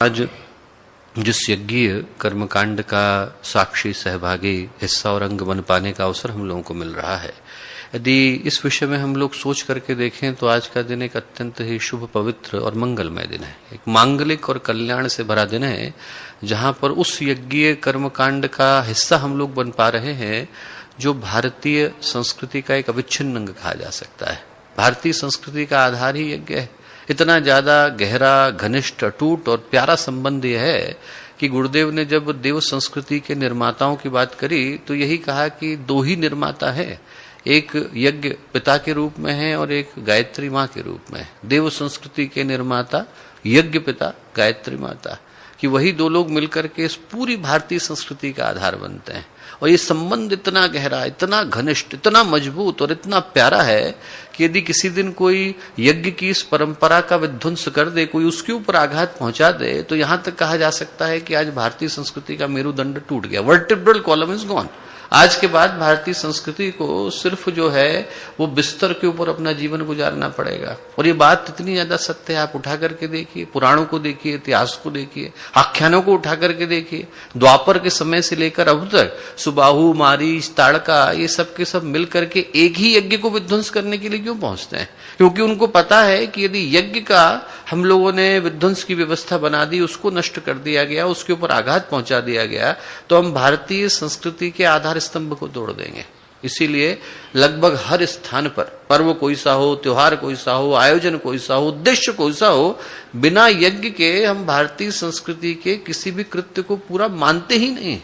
आज जिस यज्ञीय कर्मकांड का साक्षी सहभागी हिस्सा और अंग बन पाने का अवसर हम लोगों को मिल रहा है, यदि इस विषय में हम लोग सोच करके देखें तो आज का दिन एक अत्यंत ही शुभ, पवित्र और मंगलमय दिन है। एक मांगलिक और कल्याण से भरा दिन है, जहां पर उस यज्ञीय कर्मकांड का हिस्सा हम लोग बन पा रहे हैं जो भारतीय संस्कृति का एक अविच्छिन्न अंग कहा जा सकता है। भारतीय संस्कृति का आधार ही यज्ञ है। इतना ज्यादा गहरा, घनिष्ठ, अटूट और प्यारा संबंध यह है कि गुरुदेव ने जब देव संस्कृति के निर्माताओं की बात करी तो यही कहा कि दो ही निर्माता है, एक यज्ञ पिता के रूप में है और एक गायत्री माँ के रूप में है। देव संस्कृति के निर्माता यज्ञ पिता, गायत्री माता, कि वही दो लोग मिलकर के इस पूरी भारतीय संस्कृति का आधार बनते हैं। और ये संबंध इतना गहरा, इतना घनिष्ठ, इतना मजबूत और इतना प्यारा है कि यदि किसी दिन कोई यज्ञ की इस परंपरा का विध्वंस कर दे, कोई उसके ऊपर आघात पहुंचा दे, तो यहां तक कहा जा सकता है कि आज भारतीय संस्कृति का मेरुदंड टूट गया। Vertebral column is gone. आज के बाद भारतीय संस्कृति को सिर्फ जो है वो बिस्तर के ऊपर अपना जीवन गुजारना पड़ेगा। और ये बात इतनी ज्यादा सत्य है, आप उठा करके देखिए, पुराणों को देखिए, इतिहास को देखिए, आख्यानों को उठा करके देखिए। द्वापर के समय से लेकर अब तक सुबाहु, मारीच, ताड़का, ये सब के सब मिल करके एक ही यज्ञ को विध्वंस करने के लिए क्यों पहुंचते हैं? क्योंकि उनको पता है कि यदि यज्ञ का हम लोगों ने विध्वंस की व्यवस्था बना दी, उसको नष्ट कर दिया गया, उसके ऊपर आघात पहुंचा दिया गया, तो हम भारतीय संस्कृति के आधार स्तंभ को तोड़ देंगे। इसीलिए लगभग हर स्थान पर, पर्व कोई सा हो, त्योहार कोई सा हो, आयोजन कोई सा हो, उद्देश्य कोई सा हो, बिना यज्ञ के हम भारतीय संस्कृति के किसी भी कृत्य को पूरा मानते ही नहीं।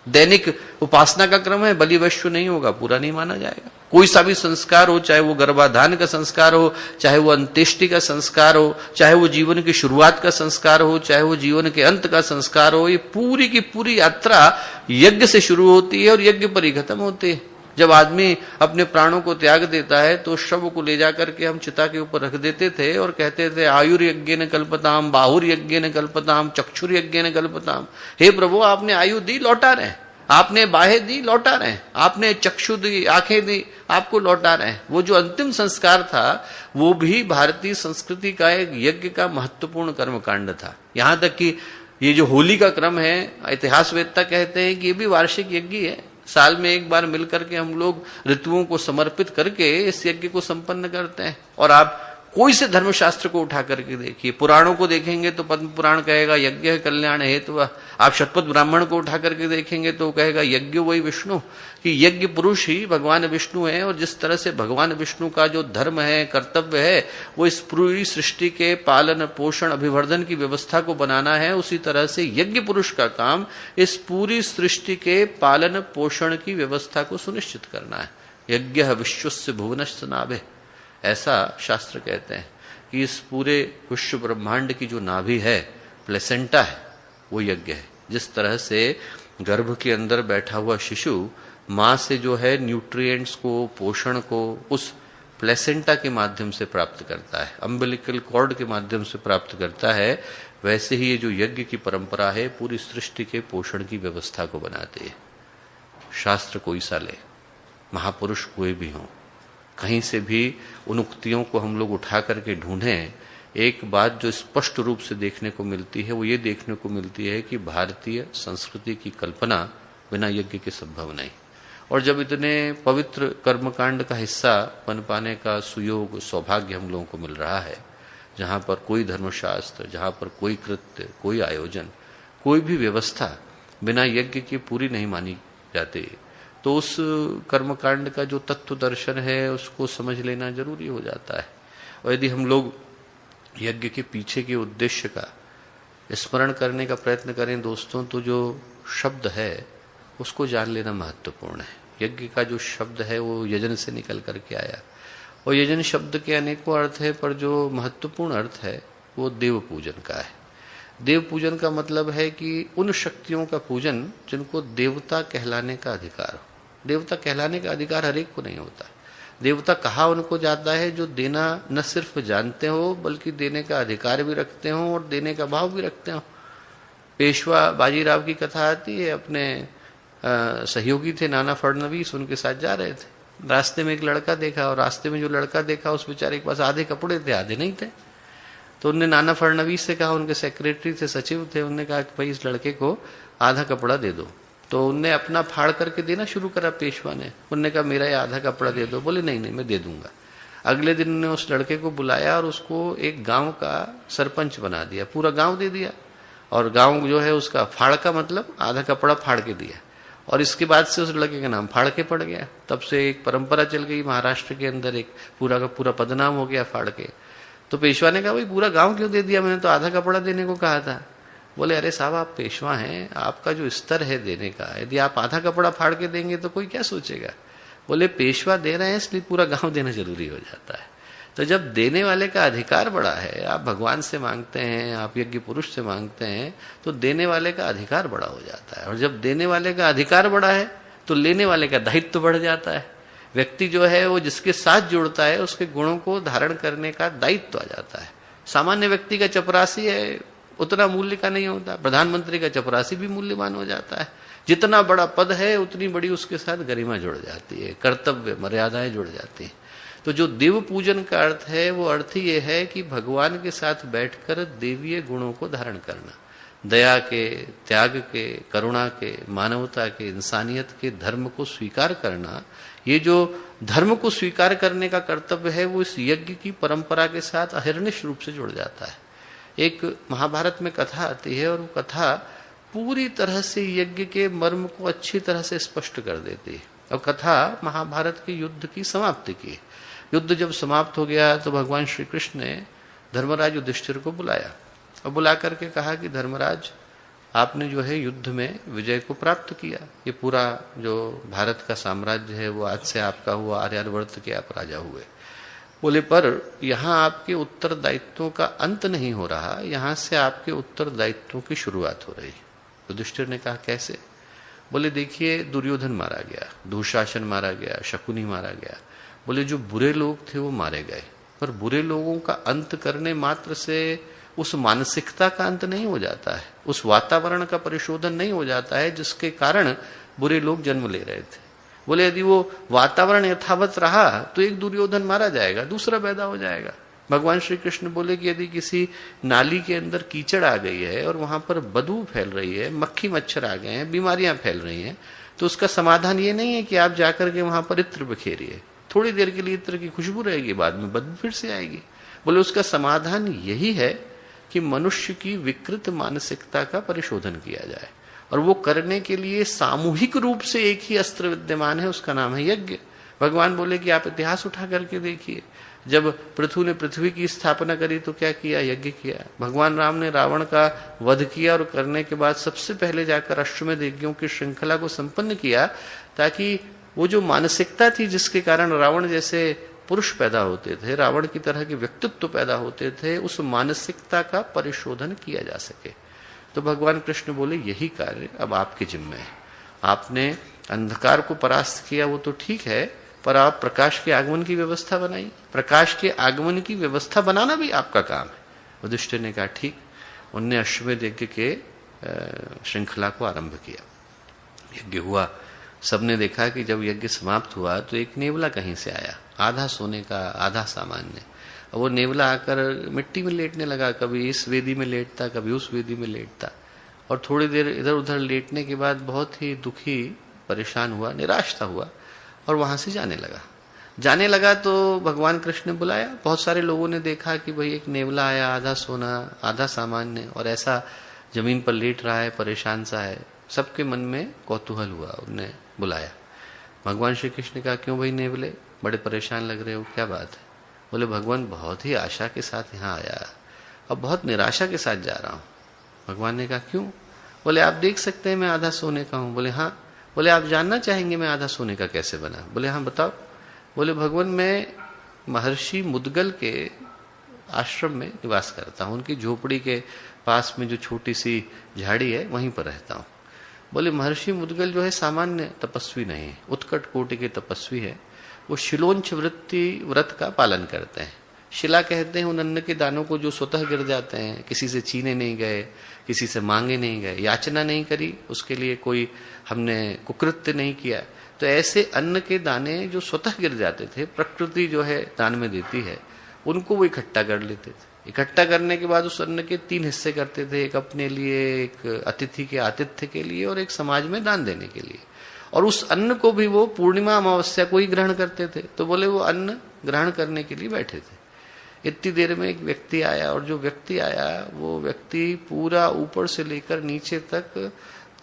दैनिक उपासना का क्रम है, बलि वैश्व नहीं होगा, पूरा नहीं माना जाएगा। कोई सा भी संस्कार हो, चाहे वो गर्भाधान का संस्कार हो, चाहे वो अंत्येष्टि का संस्कार हो, चाहे वो जीवन की शुरुआत का संस्कार हो, चाहे वो जीवन के अंत का संस्कार हो, ये पूरी की पूरी यात्रा यज्ञ से शुरू होती है और यज्ञ पर ही खत्म होती है। जब आदमी अपने प्राणों को त्याग देता है तो शव को ले जाकर के हम चिता के ऊपर रख देते थे और कहते थे आयुर्यज्ञ न कल्पताम, बाहुर्यज्ञ न कल्पताम, चक्षुर्यज्ञ न कल्पताम। हे प्रभु, आपने आयु दी, लौटा रहे हैं। आपने बाहें दी, लौटा रहे हैं। आपने चक्षु दी, आंखें दी, आपको लौटा रहे हैं। वो जो अंतिम संस्कार था वो भी भारतीय संस्कृति का एक यज्ञ का महत्वपूर्ण कर्मकांड था। यहां तक कि ये जो होली का क्रम है, इतिहासवेत्ता कहते हैं कि ये भी वार्षिक यज्ञ है। साल में एक बार मिलकर के हम लोग ऋतुओं को समर्पित करके इस यज्ञ को संपन्न करते हैं। और आप कोई से धर्मशास्त्र को उठा करके देखिए, पुराणों को देखेंगे तो पद्म पुराण कहेगा यज्ञ है कल्याण हेतु। आप शतपथ ब्राह्मण को उठा करके देखेंगे तो कहेगा यज्ञ वही विष्णु, कि यज्ञ पुरुष ही भगवान विष्णु है। और जिस तरह से भगवान विष्णु का जो धर्म है, कर्तव्य है, वो इस पूरी सृष्टि के पालन, पोषण, अभिवर्धन की व्यवस्था को बनाना है, उसी तरह से यज्ञ पुरुष का काम इस पूरी सृष्टि के पालन पोषण की व्यवस्था को सुनिश्चित करना है। यज्ञ विश्वस्य भुवनस्य नाभि, ऐसा शास्त्र कहते हैं कि इस पूरे विश्व ब्रह्मांड की जो नाभि है, प्लेसेंटा है, वो यज्ञ है। जिस तरह से गर्भ के अंदर बैठा हुआ शिशु मां से जो है न्यूट्रिएंट्स को, पोषण को उस प्लेसेंटा के माध्यम से प्राप्त करता है, अम्बिलिकल कॉर्ड के माध्यम से प्राप्त करता है, वैसे ही ये जो यज्ञ की परंपरा है पूरी सृष्टि के पोषण की व्यवस्था को बनाती है। शास्त्र कोई सा ले, महापुरुष कोई भी हो, कहीं से भी उन उक्तियों को हम लोग उठा करके ढूंढें, एक बात जो स्पष्ट रूप से देखने को मिलती है वो ये देखने को मिलती है कि भारतीय संस्कृति की कल्पना बिना यज्ञ के संभव नहीं। और जब इतने पवित्र कर्मकांड का हिस्सा बन पाने का सुयोग, सौभाग्य हम लोगों को मिल रहा है, जहां पर कोई धर्मशास्त्र, जहां पर कोई कृत्य, कोई आयोजन, कोई भी व्यवस्था बिना यज्ञ की पूरी नहीं मानी जाती, तो उस कर्मकांड का जो तत्व दर्शन है उसको समझ लेना जरूरी हो जाता है। और यदि हम लोग यज्ञ के पीछे के उद्देश्य का स्मरण करने का प्रयत्न करें दोस्तों, तो जो शब्द है उसको जान लेना महत्वपूर्ण है। यज्ञ का जो शब्द है वो यजन से निकल करके आया, और यजन शब्द के अनेकों अर्थ है, पर जो महत्वपूर्ण अर्थ है वो देव पूजन का है। देव पूजन का मतलब है कि उन शक्तियों का पूजन जिनको देवता कहलाने का अधिकार हो। देवता कहलाने का अधिकार हर एक को नहीं होता। देवता कहा उनको जाता है जो देना न सिर्फ जानते हो बल्कि देने का अधिकार भी रखते हो और देने का भाव भी रखते हो। पेशवा बाजीराव की कथा आती है, अपने सहयोगी थे नाना फडणवीस, उनके साथ जा रहे थे। रास्ते में एक लड़का देखा, और रास्ते में जो लड़का देखा उस बेचारे के पास आधे कपड़े थे, आधे नहीं थे। तो उनने नाना फडणवीस से कहा, उनके सेक्रेटरी थे, सचिव थे, उनने कहा कि भाई इस लड़के को आधा कपड़ा दे दो। तो उनने अपना फाड़ करके देना शुरू करा पेशवा ने। उनने कहा मेरा ये आधा कपड़ा दे दो। बोले नहीं नहीं मैं दे दूंगा। अगले दिन उन्होंने उस लड़के को बुलाया और उसको एक गांव का सरपंच बना दिया, पूरा गांव दे दिया। और गांव जो है उसका फाड़ का मतलब आधा कपड़ा फाड़ के दिया। और इसके बाद से उस लड़के का नाम फाड़ के पड़ गया। तब से एक परंपरा चल गई महाराष्ट्र के अंदर, एक पूरा का पूरा पदनाम हो गया फाड़ के। तो पेशवा ने कहा भाई पूरा गांव क्यों दे दिया, मैंने तो आधा कपड़ा देने को कहा था। बोले अरे साहब आप पेशवा हैं, आपका जो स्तर है देने का, यदि आप आधा कपड़ा फाड़ के देंगे तो कोई क्या सोचेगा। बोले पेशवा दे रहे हैं इसलिए पूरा गांव देना जरूरी हो जाता है। तो जब देने वाले का अधिकार बड़ा है, आप भगवान से मांगते हैं, आप यज्ञ पुरुष से मांगते हैं, तो देने वाले का अधिकार बड़ा हो जाता है। और जब देने वाले का अधिकार बड़ा है तो लेने वाले का दायित्व तो बढ़ जाता है। व्यक्ति जो है वो जिसके साथ जुड़ता है उसके गुणों को धारण करने का दायित्व आ जाता है। सामान्य व्यक्ति का चपरासी है उतना मूल्य का नहीं होता, प्रधानमंत्री का चपरासी भी मूल्यवान हो जाता है। जितना बड़ा पद है उतनी बड़ी उसके साथ गरिमा जुड़ जाती है, कर्तव्य मर्यादाएं जुड़ जाती हैं। तो जो देव पूजन का अर्थ है वो अर्थ ये है कि भगवान के साथ बैठकर देवीय गुणों को धारण करना, दया के, त्याग के, करुणा के, मानवता के, इंसानियत के धर्म को स्वीकार करना। ये जो धर्म को स्वीकार करने का कर्तव्य है वो इस यज्ञ की परंपरा के साथ अहिर्निश रूप से जुड़ जाता है। एक महाभारत में कथा आती है और वो कथा पूरी तरह से यज्ञ के मर्म को अच्छी तरह से स्पष्ट कर देती है। और कथा महाभारत के युद्ध की समाप्ति की। युद्ध जब समाप्त हो गया तो भगवान श्री कृष्ण ने धर्मराज युधिष्ठिर को बुलाया और बुला करके कहा कि धर्मराज आपने जो है युद्ध में विजय को प्राप्त किया, ये पूरा जो भारत का साम्राज्य है वो आज से आपका हुआ, आर्यावर्त के आप राजा हुए। बोले पर यहाँ आपके उत्तरदायित्वों का अंत नहीं हो रहा, यहाँ से आपके उत्तरदायित्वों की शुरुआत हो रही। युधिष्ठिर ने कहा कैसे? बोले देखिए दुर्योधन मारा गया, दुशासन मारा गया, शकुनी मारा गया। बोले जो बुरे लोग थे वो मारे गए, पर बुरे लोगों का अंत करने मात्र से उस मानसिकता का अंत नहीं हो जाता है, उस वातावरण का परिशोधन नहीं हो जाता है जिसके कारण बुरे लोग जन्म ले रहे थे। बोले यदि वो वातावरण यथावत रहा तो एक दुर्योधन मारा जाएगा, दूसरा पैदा हो जाएगा। भगवान श्री कृष्ण बोले कि यदि किसी नाली के अंदर कीचड़ आ गई है और वहां पर बदबू फैल रही है, मक्खी मच्छर आ गए हैं, बीमारियां फैल रही हैं, तो उसका समाधान ये नहीं है कि आप जाकर के वहां पर इत्र बिखेरिए। थोड़ी देर के लिए इत्र की खुशबू रहेगी, बाद में बदबू फिर से आएगी। बोले उसका समाधान यही है कि मनुष्य की विकृत मानसिकता का परिशोधन किया जाए। और वो करने के लिए सामूहिक रूप से एक ही अस्त्र विद्यमान है, उसका नाम है यज्ञ। भगवान बोले कि आप इतिहास उठा करके देखिए, जब पृथु ने पृथ्वी की स्थापना करी तो क्या किया? यज्ञ किया। भगवान राम ने रावण का वध किया और करने के बाद सबसे पहले जाकर अश्वमेध यज्ञों की श्रृंखला को संपन्न किया, ताकि वो जो मानसिकता थी जिसके कारण रावण जैसे पुरुष पैदा होते थे, रावण की तरह के व्यक्तित्व पैदा होते थे, उस मानसिकता का परिशोधन किया जा सके। तो भगवान कृष्ण बोले यही कार्य अब आपके जिम्मे है। आपने अंधकार को परास्त किया वो तो ठीक है, पर आप प्रकाश के आगमन की व्यवस्था बनाइए। प्रकाश के आगमन की व्यवस्था बनाना भी आपका काम है। युधिष्ठिर ने कहा ठीक। उनने अश्वमेध यज्ञ के श्रृंखला को आरंभ किया। यज्ञ हुआ, सबने देखा कि जब यज्ञ समाप्त हुआ तो एक नेवला कहीं से आया, आधा सोने का आधा सामान्य। और वो नेवला आकर मिट्टी में लेटने लगा, कभी इस वेदी में लेटता, कभी उस वेदी में लेटता। और थोड़ी देर इधर उधर लेटने के बाद बहुत ही दुखी, परेशान हुआ, निराश हुआ और वहां से जाने लगा तो भगवान कृष्ण ने बुलाया। बहुत सारे लोगों ने देखा कि भाई एक नेवला आया, आधा सोना आधा सामान्य, और ऐसा जमीन पर लेट रहा है, परेशान सा है। सबके मन में कौतूहल हुआ, उन्हें बुलाया। भगवान श्री कृष्ण ने कहा क्यों भाई नेवले, बड़े परेशान लग रहे हो, क्या बात है? बोले भगवान बहुत ही आशा के साथ यहाँ आया, अब बहुत निराशा के साथ जा रहा हूँ। भगवान ने कहा क्यों? बोले आप देख सकते हैं मैं आधा सोने का हूँ। बोले हाँ। बोले आप जानना चाहेंगे मैं आधा सोने का कैसे बना? बोले हाँ बताओ। बोले भगवान मैं महर्षि मुद्गल के आश्रम में निवास करता हूँ, उनकी झोपड़ी के पास में जो छोटी सी झाड़ी है वहीं पर रहता हूँ। बोले महर्षि मुद्गल जो है सामान्य तपस्वी नहीं है, उत्कट कोटि के तपस्वी है। वो शिलोंच व्रत का पालन करते हैं। शिला कहते हैं उन अन्न के दानों को जो स्वतः गिर जाते हैं, किसी से छीने नहीं गए, किसी से मांगे नहीं गए, याचना नहीं करी, उसके लिए कोई हमने कुकृत्य नहीं किया। तो ऐसे अन्न के दाने जो स्वतः गिर जाते थे, प्रकृति जो है दान में देती है, उनको वो इकट्ठा कर लेते थे। इकट्ठा करने के बाद उस अन्न के 3 हिस्से करते थे, एक अपने लिए, एक अतिथि के आतिथ्य के लिए और एक समाज में दान देने के लिए। और उस अन्न को भी वो पूर्णिमा अमावस्या को ही ग्रहण करते थे। तो बोले वो अन्न ग्रहण करने के लिए बैठे थे, इतनी देर में एक व्यक्ति आया, और जो व्यक्ति आया वो व्यक्ति पूरा ऊपर से लेकर नीचे तक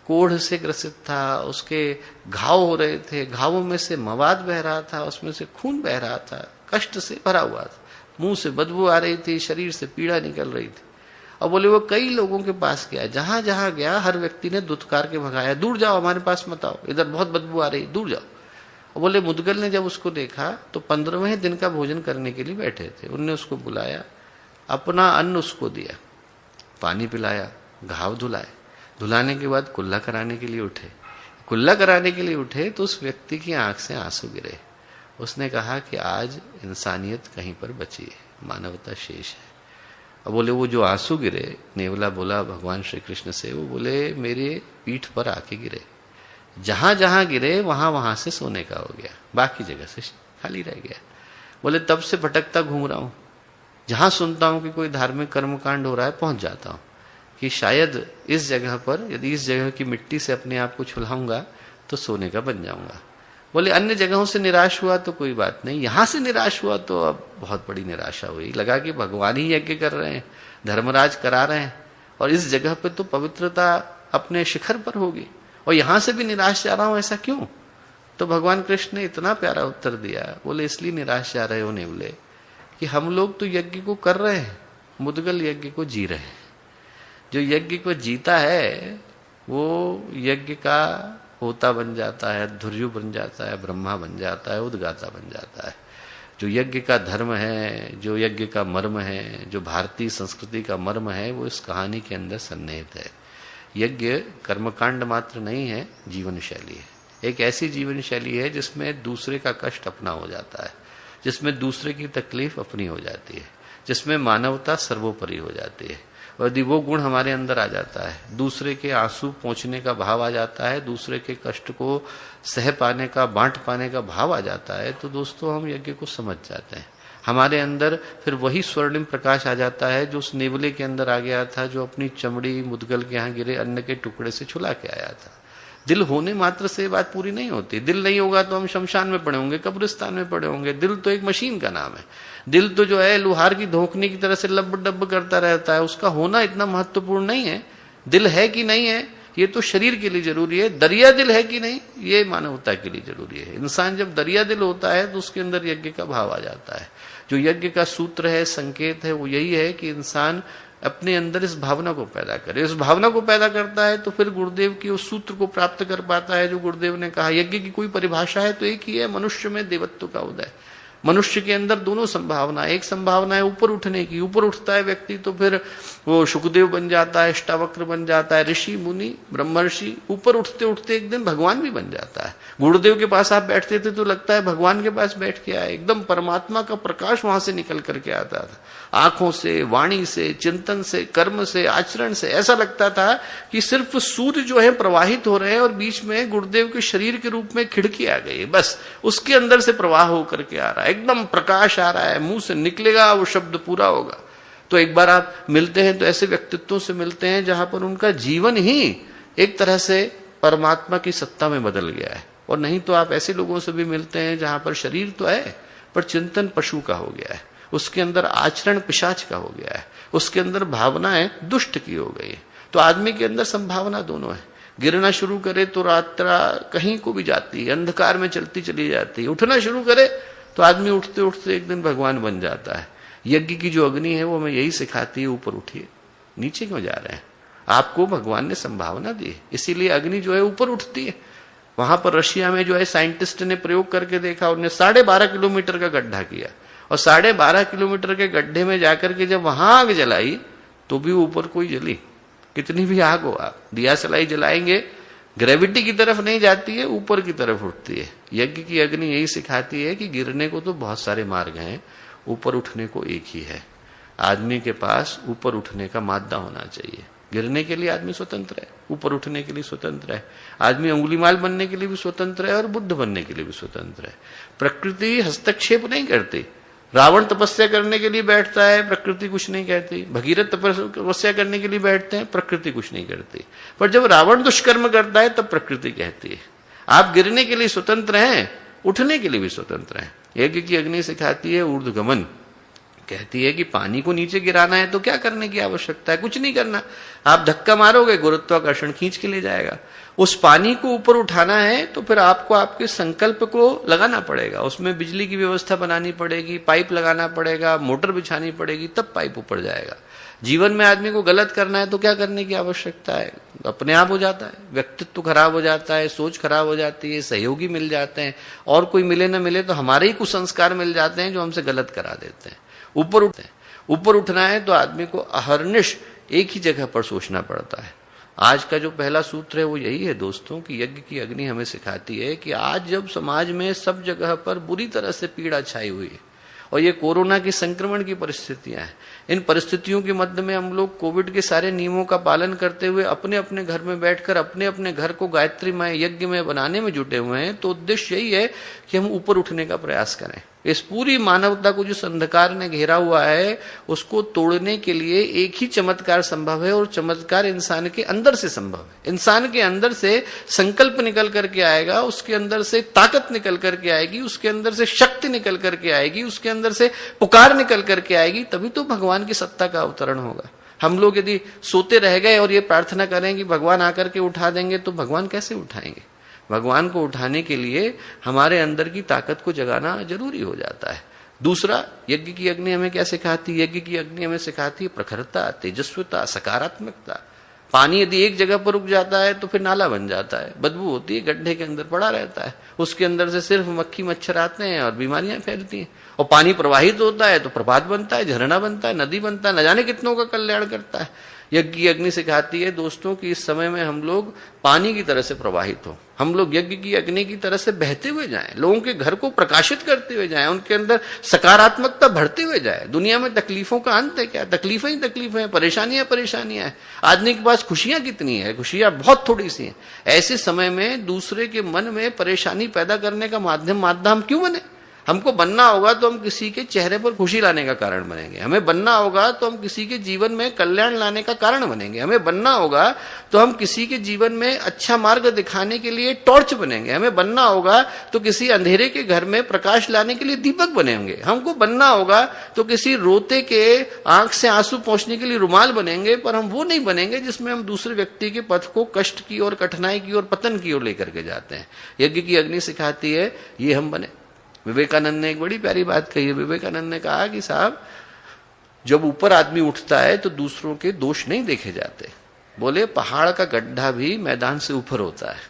कोढ़ से ग्रसित था, उसके घाव हो रहे थे, घावों में से मवाद बह रहा था, उसमें से खून बह रहा था, कष्ट से भरा हुआ था, मुंह से बदबू आ रही थी, शरीर से पीड़ा निकल रही थी। और बोले वो कई लोगों के पास गया, जहां जहां गया हर व्यक्ति ने दुत्कार के भगाया, दूर जाओ, हमारे पास मत आओ, इधर बहुत बदबू आ रही, दूर जाओ। और बोले मुदगल ने जब उसको देखा तो 15वें दिन का भोजन करने के लिए बैठे थे, उनने उसको बुलाया, अपना अन्न उसको दिया, पानी पिलाया, घाव धुलाए, धुलाने के बाद कुल्ला कराने के लिए उठे। कुल्ला कराने के लिए उठे तो उस व्यक्ति की आंख से आंसू गिरे। उसने कहा कि आज इंसानियत कहीं पर बची है, मानवता शेष है। अब बोले वो जो आंसू गिरे, नेवला बोला भगवान श्री कृष्ण से, वो बोले मेरे पीठ पर आके गिरे, जहां जहां गिरे वहां वहां से सोने का हो गया, बाकी जगह से खाली रह गया। बोले तब से भटकता घूम रहा हूं, जहां सुनता हूं कि कोई धार्मिक कर्मकांड हो रहा है पहुंच जाता हूं कि शायद इस जगह पर, यदि इस जगह की मिट्टी से अपने आप को छुलाऊंगा तो सोने का बन जाऊंगा। बोले अन्य जगहों से निराश हुआ तो कोई बात नहीं, यहां से निराश हुआ तो अब बहुत बड़ी निराशा हुई। लगा कि भगवान ही यज्ञ कर रहे हैं, धर्मराज करा रहे हैं, और इस जगह पे तो पवित्रता अपने शिखर पर होगी, और यहां से भी निराश जा रहा हूं, ऐसा क्यों? तो भगवान कृष्ण ने इतना प्यारा उत्तर दिया। बोले इसलिए निराश जा रहे हो नेवले कि हम लोग तो यज्ञ को कर रहे हैं, मुदगल यज्ञ को जी रहे हैं। जो यज्ञ को जीता है वो यज्ञ का होता बन जाता है, धुर्यु बन जाता है, ब्रह्मा बन जाता है, उद्गाता बन जाता है। जो यज्ञ का धर्म है, जो यज्ञ का मर्म है, जो भारतीय संस्कृति का मर्म है, वो इस कहानी के अंदर सन्निहित है। यज्ञ कर्मकांड मात्र नहीं है, जीवन शैली है। एक ऐसी जीवन शैली है जिसमें दूसरे का कष्ट अपना हो जाता है, जिसमें दूसरे की तकलीफ अपनी हो जाती है, जिसमें मानवता सर्वोपरि हो जाती है। और यदि वो गुण हमारे अंदर आ जाता है, दूसरे के आंसू पोंछने का भाव आ जाता है, दूसरे के कष्ट को सह पाने का, बांट पाने का भाव आ जाता है, तो दोस्तों हम यज्ञ को समझ जाते हैं। हमारे अंदर फिर वही स्वर्णिम प्रकाश आ जाता है जो उस नेवले के अंदर आ गया था, जो अपनी चमड़ी मुदगल के यहाँ गिरे अन्न के टुकड़े से छुला के आया था। दिल होने मात्र से बात पूरी नहीं होती। दिल नहीं होगा तो हम शमशान में पड़े होंगे, कब्रिस्तान में पड़े होंगे। दिल तो एक मशीन का नाम है। दिल तो जो है लुहार की धोखनी की तरह से लब डब करता रहता है, उसका होना इतना महत्वपूर्ण नहीं है। दिल है कि नहीं है ये तो शरीर के लिए जरूरी है, दरिया दिल है कि नहीं ये मानवता के लिए जरूरी है। इंसान जब दरिया दिल होता है तो उसके अंदर यज्ञ का भाव आ जाता है। जो यज्ञ का सूत्र है, संकेत है, वो यही है कि इंसान अपने अंदर इस भावना को पैदा करे। इस भावना को पैदा करता है तो फिर गुरुदेव की उस सूत्र को प्राप्त कर पाता है जो गुरुदेव ने कहा। यज्ञ की कोई परिभाषा है तो एक ही है, मनुष्य में देवत्व का उदय। मनुष्य के अंदर दोनों संभावना, एक संभावना है ऊपर उठने की, ऊपर उठता है व्यक्ति तो फिर वो सुखदेव बन जाता है, अष्टावक्र बन जाता है, ऋषि मुनि ब्रह्मर्षि, ऊपर उठते उठते एक दिन भगवान भी बन जाता है। गुरुदेव के पास आप बैठते थे तो लगता है भगवान के पास बैठ के आए, एकदम परमात्मा का प्रकाश वहां से निकल करके आता था, आंखों से, वाणी से, चिंतन से, कर्म से, आचरण से। ऐसा लगता था कि सिर्फ सूर्य जो है प्रवाहित हो रहे हैं और बीच में गुरुदेव के शरीर के रूप में खिड़की आ गई, बस उसके अंदर से प्रवाह होकर के आ रहा है, एकदम प्रकाश आ रहा है, मुंह से निकलेगा वो शब्द पूरा होगा। तो एक बार आप मिलते हैं तो ऐसे व्यक्तित्वों से मिलते हैं जहां पर उनका जीवन ही एक तरह से परमात्मा की सत्ता में बदल गया है। और नहीं तो आप ऐसे लोगों से भी मिलते हैं जहां पर शरीर तो है पर चिंतन पशु का हो गया है, उसके अंदर आचरण पिशाच का हो गया है, उसके अंदर भावनाएं दुष्ट की हो गई है। तो आदमी के अंदर संभावना दोनों है। गिरना शुरू करे तो रात्रा कहीं को भी जाती है, अंधकार में चलती चली जाती है। उठना शुरू करे तो आदमी उठते उठते एक दिन भगवान बन जाता है। यज्ञ की जो अग्नि है वो हमें यही सिखाती है, ऊपर उठिए, नीचे क्यों जा रहे हैं? आपको भगवान ने संभावना दी है, इसीलिए अग्नि जो है ऊपर उठती है। वहां पर रशिया में जो है साइंटिस्ट ने प्रयोग करके देखा, उन्होंने 12.5 किलोमीटर का गड्ढा किया और 12.5 किलोमीटर के गड्ढे में जाकर के जब वहां आग जलाई तो भी ऊपर कोई जली। कितनी भी आग हो, आप दिया सलाई जलाएंगे, ग्रेविटी की तरफ नहीं जाती है, ऊपर की तरफ उठती है। यज्ञ की अग्नि यही सिखाती है कि गिरने को तो बहुत सारे मार्ग हैं, ऊपर उठने को एक ही है। आदमी के पास ऊपर उठने का मादा होना चाहिए। गिरने के लिए आदमी स्वतंत्र है, ऊपर उठने के लिए स्वतंत्र है। आदमी अंगुलीमाल बनने के लिए भी स्वतंत्र है और बुद्ध बनने के लिए भी स्वतंत्र है। प्रकृति हस्तक्षेप नहीं करती। रावण तपस्या करने के लिए बैठता है, प्रकृति कुछ नहीं कहती। भगीरथ तपस्या करने के लिए बैठते हैं, प्रकृति कुछ नहीं करती। पर जब रावण दुष्कर्म करता है तब प्रकृति कहती है आप गिरने के लिए स्वतंत्र हैं, उठने के लिए भी स्वतंत्र हैं। यज्ञ की अग्नि सिखाती है ऊर्ध्वगमन, कहती है कि पानी को नीचे गिराना है तो क्या करने की आवश्यकता है, कुछ नहीं करना। आप धक्का मारोगे, गुरुत्वाकर्षण खींच के ले जाएगा। उस पानी को ऊपर उठाना है तो फिर आपको आपके संकल्प को लगाना पड़ेगा, उसमें बिजली की व्यवस्था बनानी पड़ेगी, पाइप लगाना पड़ेगा, मोटर बिछानी पड़ेगी, तब पाइप ऊपर जाएगा। जीवन में आदमी को गलत करना है तो क्या करने की आवश्यकता है, अपने आप हो जाता है। व्यक्तित्व खराब हो जाता है, सोच खराब हो जाती है, सहयोगी मिल जाते हैं, और कोई मिले ना मिले तो हमारे ही कुसंस्कार मिल जाते हैं जो हमसे गलत करा देते हैं। ऊपर उठना है तो आदमी को अहर्निश एक ही जगह पर सोचना पड़ता है। आज का जो पहला सूत्र है वो यही है दोस्तों कि यज्ञ की अग्नि हमें सिखाती है कि आज जब समाज में सब जगह पर बुरी तरह से पीड़ा छाई हुई है और ये कोरोना की संक्रमण की परिस्थितियां हैं, इन परिस्थितियों के मध्य में हम लोग कोविड के सारे नियमों का पालन करते हुए अपने अपने घर में बैठकर अपने अपने घर को गायत्रीमय यज्ञमय बनाने में जुटे हुए हैं, तो उद्देश्य यही है कि हम ऊपर उठने का प्रयास करें। इस पूरी मानवता को जिस अंधकार ने घेरा हुआ है उसको तोड़ने के लिए एक ही चमत्कार संभव है, और चमत्कार इंसान के अंदर से संभव है। इंसान के अंदर से संकल्प निकल करके आएगा, उसके अंदर से ताकत निकल करके आएगी, उसके अंदर से शक्ति निकल करके आएगी, उसके अंदर से पुकार निकल करके आएगी, तभी तो भगवान की सत्ता का अवतरण होगा। हम लोग यदि सोते रह गए और ये प्रार्थना करें कि भगवान आकर के उठा देंगे, तो भगवान कैसे उठाएंगे? भगवान को उठाने के लिए हमारे अंदर की ताकत को जगाना जरूरी हो जाता है। दूसरा, यज्ञ की अग्नि हमें क्या सिखाती है? यज्ञ की अग्नि हमें सिखाती है प्रखरता, तेजस्विता, सकारात्मकता। पानी यदि एक जगह पर रुक जाता है तो फिर नाला बन जाता है, बदबू होती है, गड्ढे के अंदर पड़ा रहता है, उसके अंदर से सिर्फ मक्खी मच्छर आते हैं और बीमारियां फैलती हैं। और पानी प्रवाहित होता है तो प्रपात बनता है, झरना बनता है, नदी बनता है, न जाने कितनों का कल्याण करता है। यज्ञ की अग्नि सिखाती है दोस्तों कि इस समय में हम लोग पानी की तरह से प्रवाहित हो, हम लोग यज्ञ की अग्नि की तरह से बहते हुए जाएं, लोगों के घर को प्रकाशित करते हुए जाएं, उनके अंदर सकारात्मकता बढ़ते हुए जाए। दुनिया में तकलीफों का अंत है क्या? तकलीफें ही तकलीफें हैं, परेशानियां परेशानियां हैं। आदमी के पास खुशियां कितनी है? खुशियां बहुत थोड़ी सी हैं। ऐसे समय में दूसरे के मन में परेशानी पैदा करने का माध्यम क्यों बने? हमको बनना होगा तो हम किसी के चेहरे पर खुशी लाने का कारण बनेंगे, हमें बनना होगा तो हम किसी के जीवन में कल्याण लाने का कारण बनेंगे, हमें बनना होगा तो हम किसी के जीवन में अच्छा मार्ग दिखाने के लिए टॉर्च बनेंगे, हमें बनना होगा तो किसी अंधेरे के घर में प्रकाश लाने के लिए दीपक बनेंगे, हमको बनना होगा तो किसी रोते के आंख से आंसू पहुंचने के लिए रुमाल बनेंगे। पर हम वो नहीं बनेंगे जिसमें हम दूसरे व्यक्ति के पथ को कष्ट की ओर, कठिनाई की ओर, पतन की ओर लेकर के जाते हैं। यज्ञ की अग्नि सिखाती है ये हम बने। विवेकानंद ने एक बड़ी प्यारी बात कही है। विवेकानंद ने कहा कि साहब, जब ऊपर आदमी उठता है तो दूसरों के दोष नहीं देखे जाते। बोले पहाड़ का गड्ढा भी मैदान से ऊपर होता है।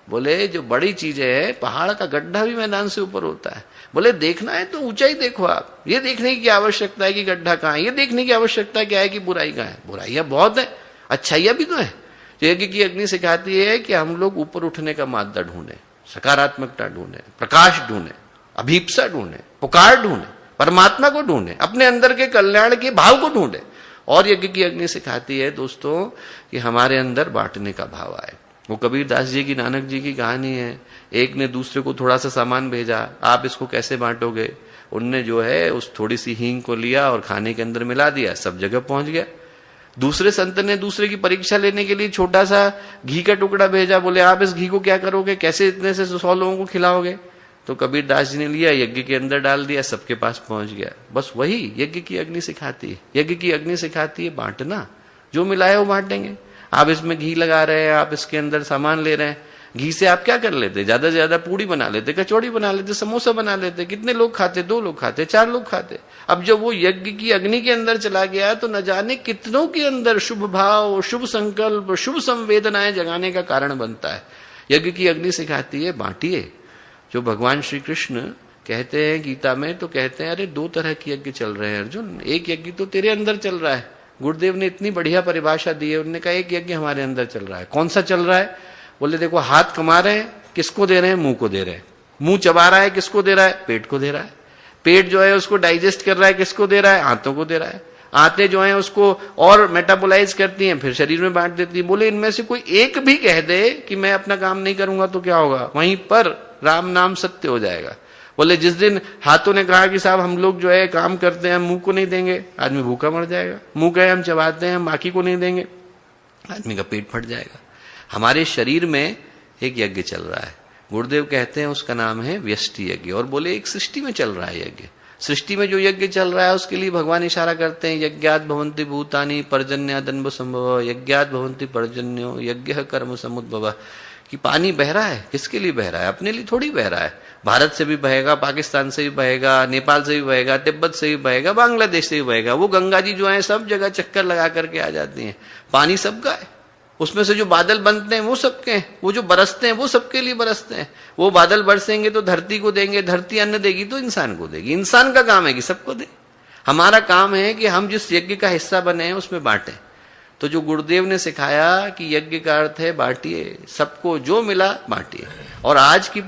बोले जो बड़ी चीजें है, पहाड़ का गड्ढा भी मैदान से ऊपर होता है। बोले देखना है तो ऊंचाई देखो आप, ये देखने की आवश्यकता है कि गड्ढा कहाँ है, ये देखने की आवश्यकता क्या है कि बुराई कहाँ है। बुराइयां बहुत है, अच्छाइयां भी तो है। यज्ञ की अग्नि सिखाती है कि हम लोग ऊपर उठने का मादा ढूंढे, सकारात्मकता ढूंढे, प्रकाश ढूंढे, अभीप्सा ढूंढे, पुकार ढूंढे, परमात्मा को ढूंढे, अपने अंदर के कल्याण के भाव को ढूंढे। और यज्ञ की अग्नि सिखाती है दोस्तों कि हमारे अंदर बांटने का भाव आए। वो कबीर दास जी की, नानक जी की कहानी है। एक ने दूसरे को थोड़ा सा सामान भेजा, आप इसको कैसे बांटोगे? उनने जो है उस थोड़ी सी हींग को लिया और खाने के अंदर मिला दिया, सब जगह पहुंच गया। दूसरे संत ने दूसरे की परीक्षा लेने के लिए छोटा सा घी का टुकड़ा भेजा, बोले आप इस घी को क्या करोगे, कैसे इतने से 100 लोगों को खिलाओगे? तो कबीर दास जी ने लिया, यज्ञ के अंदर डाल दिया, सबके पास पहुंच गया। बस वही यज्ञ की अग्नि सिखाती है। यज्ञ की अग्नि सिखाती है बांटना, जो मिला है वो बांटेंगे। आप इसमें घी लगा रहे हैं, आप इसके अंदर सामान ले रहे हैं, घी से आप क्या कर लेते? ज्यादा से ज्यादा पूड़ी बना लेते, कचौड़ी बना लेते, समोसा बना लेते। कितने लोग खाते? 2 लोग खाते, 4 लोग खाते। अब जब वो यज्ञ की अग्नि के अंदर चला गया तो न जाने कितनों के अंदर शुभ भाव, शुभ संकल्प, शुभ संवेदनाएं जगाने का कारण बनता है। यज्ञ की अग्नि सिखाती है बांटिए। जो भगवान श्री कृष्ण कहते हैं गीता में, तो कहते हैं अरे 2 तरह के यज्ञ चल रहे हैं अर्जुन, एक यज्ञ तो तेरे अंदर चल रहा है। गुरुदेव ने इतनी बढ़िया परिभाषा दी है, उन्होंने कहा एक यज्ञ हमारे अंदर चल रहा है। कौन सा चल रहा है? बोले देखो, हाथ कमा रहे हैं, किसको दे रहे हैं? मुंह को दे रहे हैं। मुंह चबा रहा है, किसको दे रहा है? पेट को दे रहा है। पेट जो है उसको डाइजेस्ट कर रहा है, किसको दे रहा है? आंतों को दे रहा है। आंतें जो हैं उसको और मेटाबोलाइज करती हैं, फिर शरीर में बांट देती है। बोले इनमें से कोई एक भी कह दे कि मैं अपना काम नहीं करूंगा तो क्या होगा? वहीं पर राम नाम सत्य हो जाएगा। बोले जिस दिन हाथों ने कहा कि साहब हम लोग जो है काम करते हैं, मुंह को नहीं देंगे, आदमी भूखा मर जाएगा। मुंह कहे हम चबाते हैं, हम बाकी को नहीं देंगे, आदमी का पेट फट जाएगा। हमारे शरीर में एक यज्ञ चल रहा है, गुरुदेव कहते हैं उसका नाम है व्यष्टि यज्ञ। और बोले एक सृष्टि में चल रहा है यज्ञ। सृष्टि में जो यज्ञ चल रहा है उसके लिए भगवान इशारा करते हैं, यज्ञात भवन्ति भूतानि पर्जन्यादन्व संभव, यज्ञात भवन्ति पर्जन्यो यज्ञ कर्म समुद्भव। कि पानी बह रहा है, किसके लिए बह रहा है? अपने लिए थोड़ी बह रहा है। भारत से भी बहेगा, पाकिस्तान से भी बहेगा, नेपाल से भी बहेगा, तिब्बत से भी बहेगा, बांग्लादेश से भी बहेगा। वो गंगा जी जो है सब जगह चक्कर लगा करके आ जाती हैं। पानी सबका है, उसमें से जो बादल बनते हैं वो सबके हैं, वो जो बरसते हैं वो सबके लिए बरसते हैं। वो बादल बरसेंगे तो धरती को देंगे, धरती अन्न देगी तो इंसान को देगी। इंसान का काम है कि सबको दे। हमारा काम है कि हम जिस यज्ञ का हिस्सा बने हैं उसमें बांटें। तो जो गुरुदेव ने सिखाया कि यज्ञ का अर्थ है बांटिए, सबको जो मिला बांटिए। और आज की